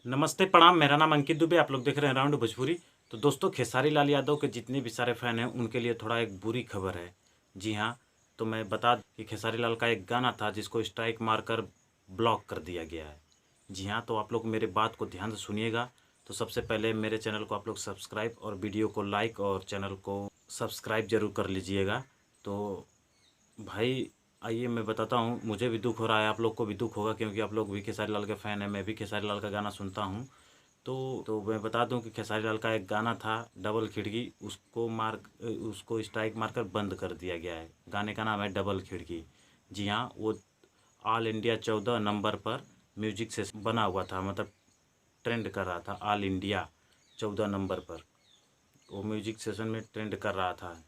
नमस्ते प्रणाम, मेरा नाम अंकित दुबे, आप लोग देख रहे हैं राउंड भोजपुरी। तो दोस्तों, खेसारी लाल यादव के जितने भी सारे फ़ैन हैं उनके लिए थोड़ा एक बुरी खबर है। जी हाँ, तो मैं बता दूं कि खेसारी लाल का एक गाना था जिसको स्ट्राइक मारकर ब्लॉक कर दिया गया है। जी हाँ, तो आप लोग मेरे बात को ध्यान से सुनिएगा। तो सबसे पहले मेरे चैनल को आप लोग सब्सक्राइब और वीडियो को लाइक और चैनल को सब्सक्राइब ज़रूर कर लीजिएगा। तो भाई आइए मैं बताता हूँ, मुझे भी दुख हो रहा है, आप लोग को भी दुख होगा क्योंकि आप लोग भी खेसारी लाल के फ़ैन हैं। मैं भी खेसारी लाल का गाना सुनता हूँ। तो मैं बता दूं कि खेसारी लाल का एक गाना था डबल खिड़की, उसको स्ट्राइक मारकर बंद कर दिया गया है। गाने का नाम है डबल खिड़की। जी हाँ, वो ऑल इंडिया 14 नंबर पर म्यूजिक से बना हुआ था, मतलब ट्रेंड कर रहा था। ऑल इंडिया 14 नंबर पर वो म्यूजिक सेशन में ट्रेंड कर रहा था,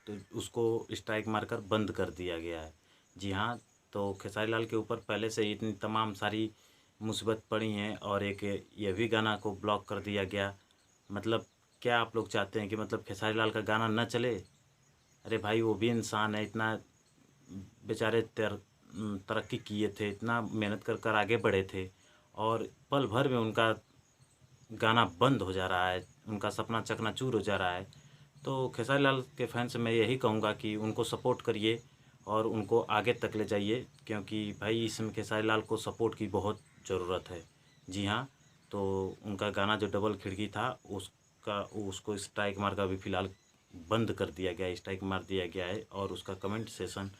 तो उसको स्ट्राइक मारकर बंद कर दिया गया है। जी हाँ, तो खेसारी लाल के ऊपर पहले से ही इतनी तमाम सारी मुसीबत पड़ी हैं और एक ये भी गाना को ब्लॉक कर दिया गया। मतलब क्या आप लोग चाहते हैं कि मतलब खेसारी लाल का गाना न चले? अरे भाई, वो भी इंसान है, इतना बेचारे तरक्की किए थे, इतना मेहनत कर कर आगे बढ़े थे और पल भर में उनका गाना बंद हो जा रहा है, उनका सपना चकनाचूर हो जा रहा है। तो खेसारी लाल के फैन से मैं यही कहूँगा कि उनको सपोर्ट करिए और उनको आगे तक ले जाइए, क्योंकि भाई इसमें खेसारी लाल को सपोर्ट की बहुत ज़रूरत है। जी हाँ, तो उनका गाना जो डबल खिड़की था उसको स्ट्राइक मार का अभी फ़िलहाल बंद कर दिया गया है, स्ट्राइक मार दिया गया है और उसका कमेंट सेशन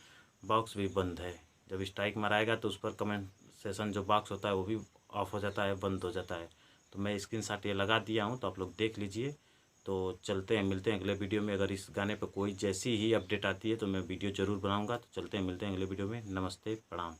बॉक्स भी बंद है। जब स्ट्राइक माराएगा तो उस पर कमेंट सेशन जो बॉक्स होता है वो भी ऑफ हो जाता है, बंद हो जाता है। तो मैं स्क्रीनशॉट ये लगा दिया हूँ, तो आप लोग देख लीजिए। तो चलते हैं, मिलते हैं अगले वीडियो में। अगर इस गाने पर कोई जैसी ही अपडेट आती है तो मैं वीडियो ज़रूर बनाऊंगा। तो चलते हैं, मिलते हैं अगले वीडियो में। नमस्ते, प्रणाम।